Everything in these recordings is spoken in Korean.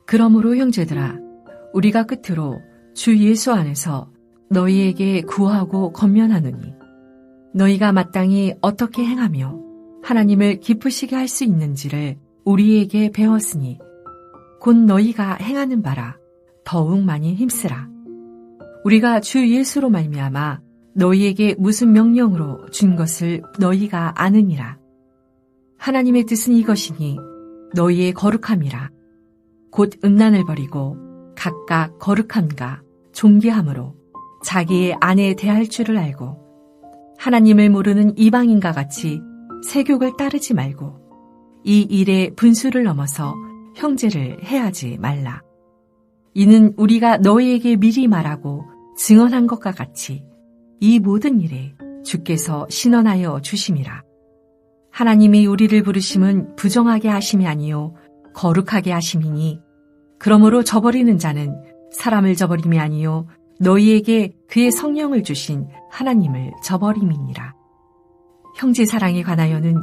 그러므로 형제들아, 우리가 끝으로 주 예수 안에서 너희에게 구하고 권면하노니 너희가 마땅히 어떻게 행하며 하나님을 기쁘시게 할 수 있는지를 우리에게 배웠으니 곧 너희가 행하는 바라 더욱 많이 힘쓰라. 우리가 주 예수로 말미암아 너희에게 무슨 명령으로 준 것을 너희가 아느니라. 하나님의 뜻은 이것이니 너희의 거룩함이라. 곧 음란을 버리고 각각 거룩함과 존귀함으로 자기의 아내에 대할 줄을 알고 하나님을 모르는 이방인과 같이 세욕을 따르지 말고 이 일의 분수를 넘어서 형제를 해하지 말라. 이는 우리가 너희에게 미리 말하고 증언한 것과 같이 이 모든 일에 주께서 신원하여 주심이라. 하나님이 우리를 부르심은 부정하게 하심이 아니요 거룩하게 하심이니 그러므로 저버리는 자는 사람을 저버림이 아니요 너희에게 그의 성령을 주신 하나님을 저버림이니라. 형제 사랑에 관하여는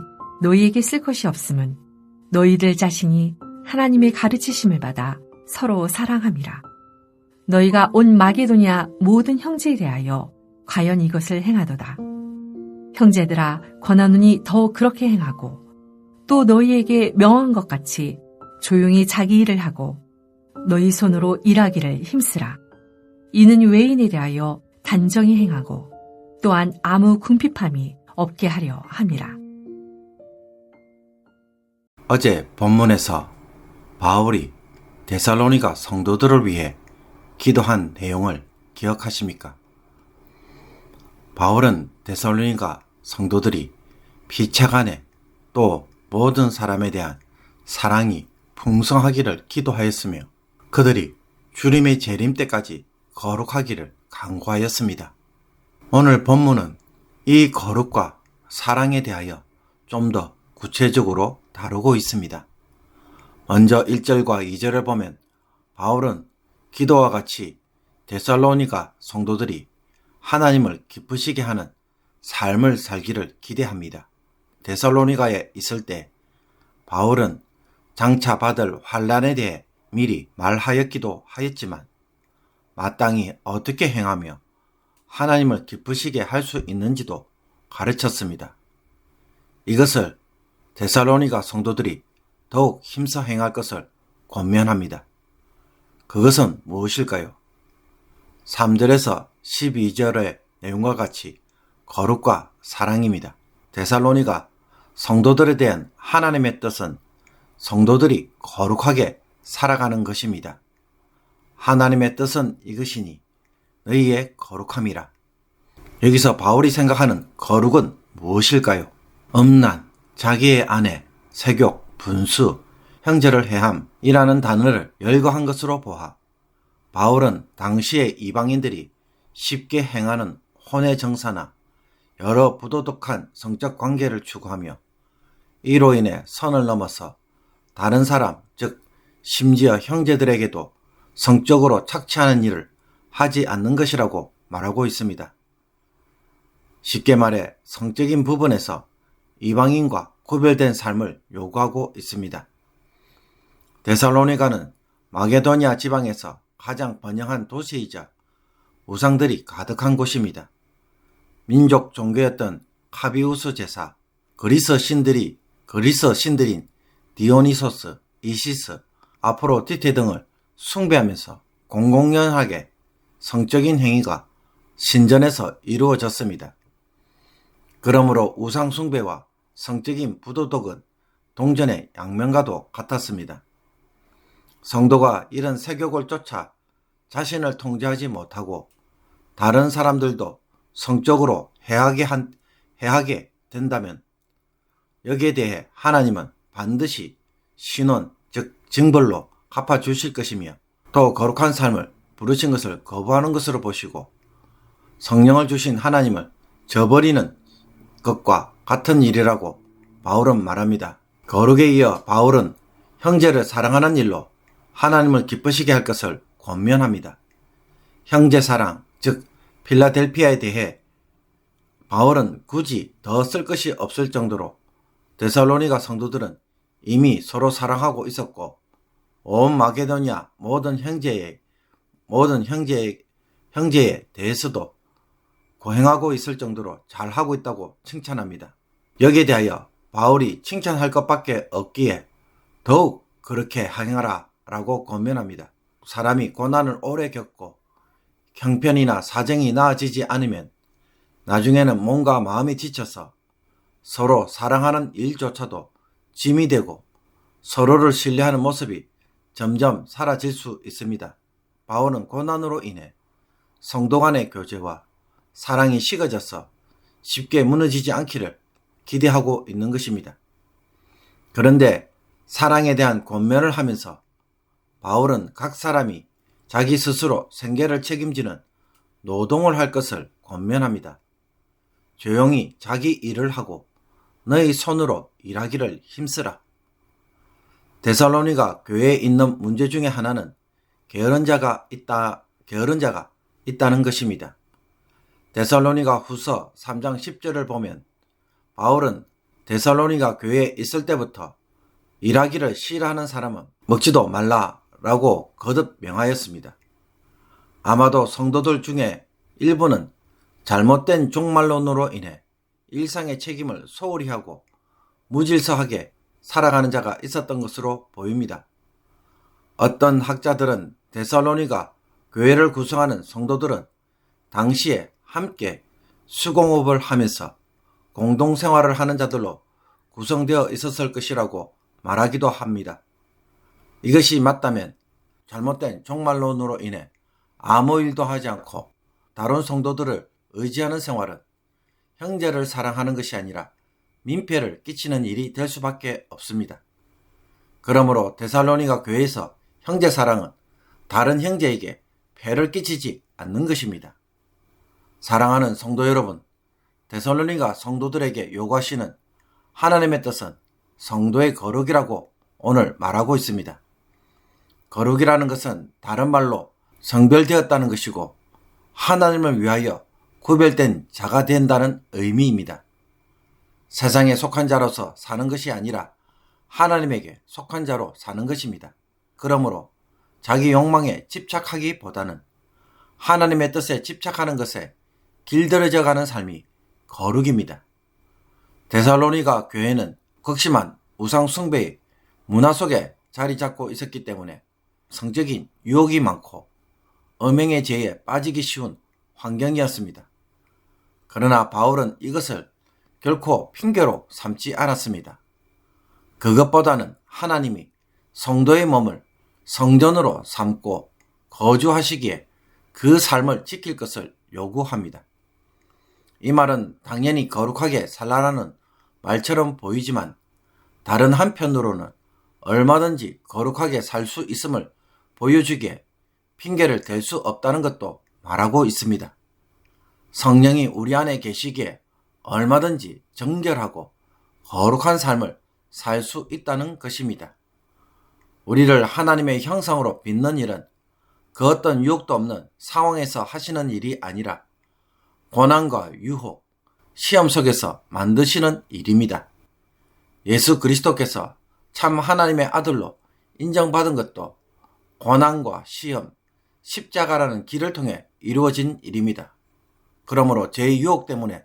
너희에게 쓸 것이 없음은 너희들 자신이 하나님의 가르치심을 받아 서로 사랑함이라. 너희가 온 마게도냐 모든 형제에 대하여 과연 이것을 행하도다. 형제들아, 권하노니 더 그렇게 행하고 또 너희에게 명한 것 같이 조용히 자기 일을 하고 너희 손으로 일하기를 힘쓰라. 이는 외인에 대하여 단정히 행하고 또한 아무 궁핍함이 없게 하려 함이라. 어제 본문에서 바울이 데살로니가 성도들을 위해 기도한 내용을 기억하십니까? 바울은 데살로니가 성도들이 피차간에 또 모든 사람에 대한 사랑이 풍성하기를 기도하였으며 그들이 주님의 재림 때까지 거룩하기를 간구하였습니다. 오늘 본문은 이 거룩과 사랑에 대하여 좀 더 구체적으로 다루고 있습니다. 먼저 1절과 2절을 보면 바울은 기도와 같이 데살로니가 성도들이 하나님을 기쁘시게 하는 삶을 살기를 기대합니다. 데살로니가에 있을 때 바울은 장차 받을 환난에 대해 미리 말하였기도 하였지만 마땅히 어떻게 행하며 하나님을 기쁘시게 할 수 있는지도 가르쳤습니다. 이것을 데살로니가 성도들이 더욱 힘써 행할 것을 권면합니다. 그것은 무엇일까요? 3절에서 12절의 내용과 같이 거룩과 사랑입니다. 데살로니가 성도들에 대한 하나님의 뜻은 성도들이 거룩하게 살아가는 것입니다. 하나님의 뜻은 이것이니 너희의 거룩함이라. 여기서 바울이 생각하는 거룩은 무엇일까요? 음란, 자기의 아내, 세욕, 분수, 형제를 해함이라는 단어를 열거한 것으로 보아 바울은 당시의 이방인들이 쉽게 행하는 혼의 정사나 여러 부도덕한 성적 관계를 추구하며 이로 인해 선을 넘어서 다른 사람, 즉 심지어 형제들에게도 성적으로 착취하는 일을 하지 않는 것이라고 말하고 있습니다. 쉽게 말해 성적인 부분에서 이방인과 구별된 삶을 요구하고 있습니다. 데살로니가는 마게도니아 지방에서 가장 번영한 도시이자 우상들이 가득한 곳입니다. 민족 종교였던 카비우스 제사, 그리스 신들인 디오니소스, 이시스, 아프로디테 등을 숭배하면서 공공연하게 성적인 행위가 신전에서 이루어졌습니다. 그러므로 우상 숭배와 성적인 부도덕은 동전의 양면과도 같았습니다. 성도가 이런 세욕을 쫓아 자신을 통제하지 못하고 다른 사람들도 성적으로 해하게 된다면 여기에 대해 하나님은 반드시 신원, 즉 징벌로 갚아주실 것이며 또 거룩한 삶을 부르신 것을 거부하는 것으로 보시고 성령을 주신 하나님을 저버리는 것과 같은 일이라고 바울은 말합니다. 거룩에 이어 바울은 형제를 사랑하는 일로 하나님을 기쁘시게 할 것을 권면합니다. 형제 사랑, 즉 필라델피아에 대해 바울은 굳이 더 쓸 것이 없을 정도로 데살로니가 성도들은 이미 서로 사랑하고 있었고 온 마게도니아 모든 형제에 대해서도 고행하고 있을 정도로 잘하고 있다고 칭찬합니다. 여기에 대하여 바울이 칭찬할 것밖에 없기에 더욱 그렇게 행하라 라고 권면합니다. 사람이 고난을 오래 겪고 형편이나 사정이 나아지지 않으면 나중에는 몸과 마음이 지쳐서 서로 사랑하는 일조차도 짐이 되고 서로를 신뢰하는 모습이 점점 사라질 수 있습니다. 바울은 고난으로 인해 성도 간의 교제와 사랑이 식어져서 쉽게 무너지지 않기를 기대하고 있는 것입니다. 그런데 사랑에 대한 권면을 하면서 바울은 각 사람이 자기 스스로 생계를 책임지는 노동을 할 것을 권면합니다. 조용히 자기 일을 하고 너희 손으로 일하기를 힘쓰라. 데살로니가 교회에 있는 문제 중에 하나는 게으른 자가 있다는 것입니다. 데살로니가 후서 3장 10절을 보면 바울은 데살로니가 교회에 있을 때부터 일하기를 싫어하는 사람은 먹지도 말라라고 거듭 명하였습니다. 아마도 성도들 중에 일부는 잘못된 종말론으로 인해 일상의 책임을 소홀히 하고 무질서하게 살아가는 자가 있었던 것으로 보입니다. 어떤 학자들은 데살로니가 교회를 구성하는 성도들은 당시에 함께 수공업을 하면서 공동생활을 하는 자들로 구성되어 있었을 것이라고 말하기도 합니다. 이것이 맞다면 잘못된 종말론으로 인해 아무 일도 하지 않고 다른 성도들을 의지하는 생활은 형제를 사랑하는 것이 아니라 민폐를 끼치는 일이 될 수밖에 없습니다. 그러므로 데살로니가 교회에서 형제 사랑은 다른 형제에게 폐를 끼치지 않는 것입니다. 사랑하는 성도 여러분, 데살로니가 성도들에게 요구하시는 하나님의 뜻은 성도의 거룩이라고 오늘 말하고 있습니다. 거룩이라는 것은 다른 말로 성별되었다는 것이고 하나님을 위하여 구별된 자가 된다는 의미입니다. 세상에 속한 자로서 사는 것이 아니라 하나님에게 속한 자로 사는 것입니다. 그러므로 자기 욕망에 집착하기보다는 하나님의 뜻에 집착하는 것에 길들여져 가는 삶이 거룩입니다. 데살로니가 교회는 극심한 우상 숭배의 문화 속에 자리 잡고 있었기 때문에 성적인 유혹이 많고 음행의 죄에 빠지기 쉬운 환경이었습니다. 그러나 바울은 이것을 결코 핑계로 삼지 않았습니다. 그것보다는 하나님이 성도의 몸을 성전으로 삼고 거주하시기에 그 삶을 지킬 것을 요구합니다. 이 말은 당연히 거룩하게 살라라는 말처럼 보이지만 다른 한편으로는 얼마든지 거룩하게 살 수 있음을 보여주기에 핑계를 댈 수 없다는 것도 말하고 있습니다. 성령이 우리 안에 계시기에 얼마든지 정결하고 거룩한 삶을 살 수 있다는 것입니다. 우리를 하나님의 형상으로 빚는 일은 그 어떤 유혹도 없는 상황에서 하시는 일이 아니라 고난과 유혹, 시험 속에서 만드시는 일입니다. 예수 그리스도께서 참 하나님의 아들로 인정받은 것도 고난과 시험, 십자가라는 길을 통해 이루어진 일입니다. 그러므로 죄의 유혹 때문에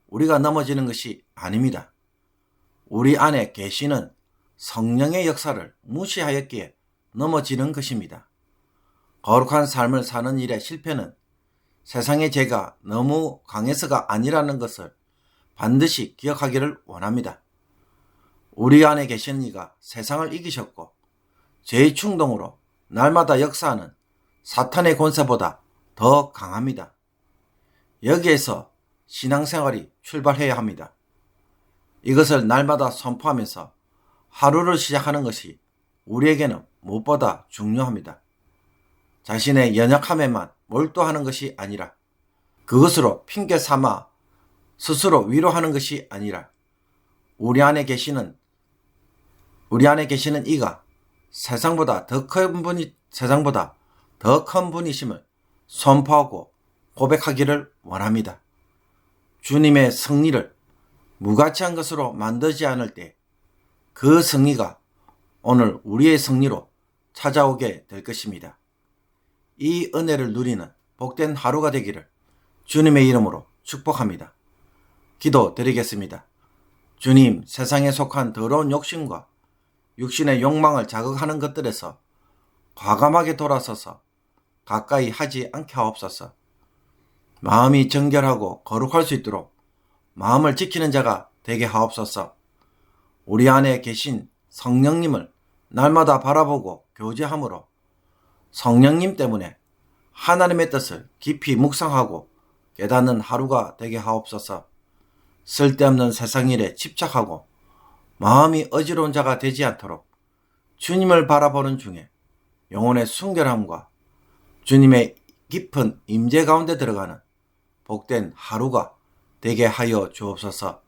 우리가 넘어지는 것이 아닙니다. 우리 안에 계시는 성령의 역사를 무시하였기에 넘어지는 것입니다. 거룩한 삶을 사는 일의 실패는 세상의 죄가 너무 강해서가 아니라는 것을 반드시 기억하기를 원합니다. 우리 안에 계시는 이가 세상을 이기셨고 죄의 충동으로 날마다 역사하는 사탄의 권세보다 더 강합니다. 여기에서 신앙생활이 출발해야 합니다. 이것을 날마다 선포하면서 하루를 시작하는 것이 우리에게는 무엇보다 중요합니다. 자신의 연약함에만 몰두하는 것이 아니라 그것으로 핑계 삼아 스스로 위로하는 것이 아니라 우리 안에 계시는 이가 세상보다 더 큰 분이심을 선포하고 고백하기를 원합니다. 주님의 승리를 무가치한 것으로 만들지 않을 때 그 승리가 오늘 우리의 승리로 찾아오게 될 것입니다. 이 은혜를 누리는 복된 하루가 되기를 주님의 이름으로 축복합니다. 기도 드리겠습니다. 주님, 세상에 속한 더러운 욕심과 육신의 욕망을 자극하는 것들에서 과감하게 돌아서서 가까이 하지 않게 하옵소서. 마음이 정결하고 거룩할 수 있도록 마음을 지키는 자가 되게 하옵소서. 우리 안에 계신 성령님을 날마다 바라보고 교제함으로 성령님 때문에 하나님의 뜻을 깊이 묵상하고 깨닫는 하루가 되게 하옵소서. 쓸데없는 세상 일에 집착하고 마음이 어지러운 자가 되지 않도록 주님을 바라보는 중에 영혼의 순결함과 주님의 깊은 임재 가운데 들어가는 복된 하루가 되게 하여 주옵소서.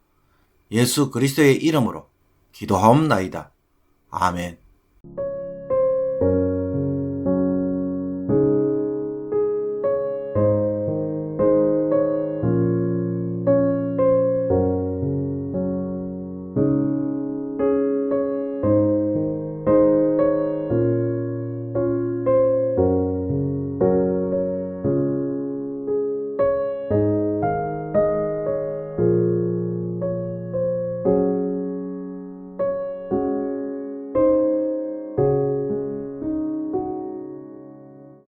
예수 그리스도의 이름으로 기도하옵나이다. 아멘.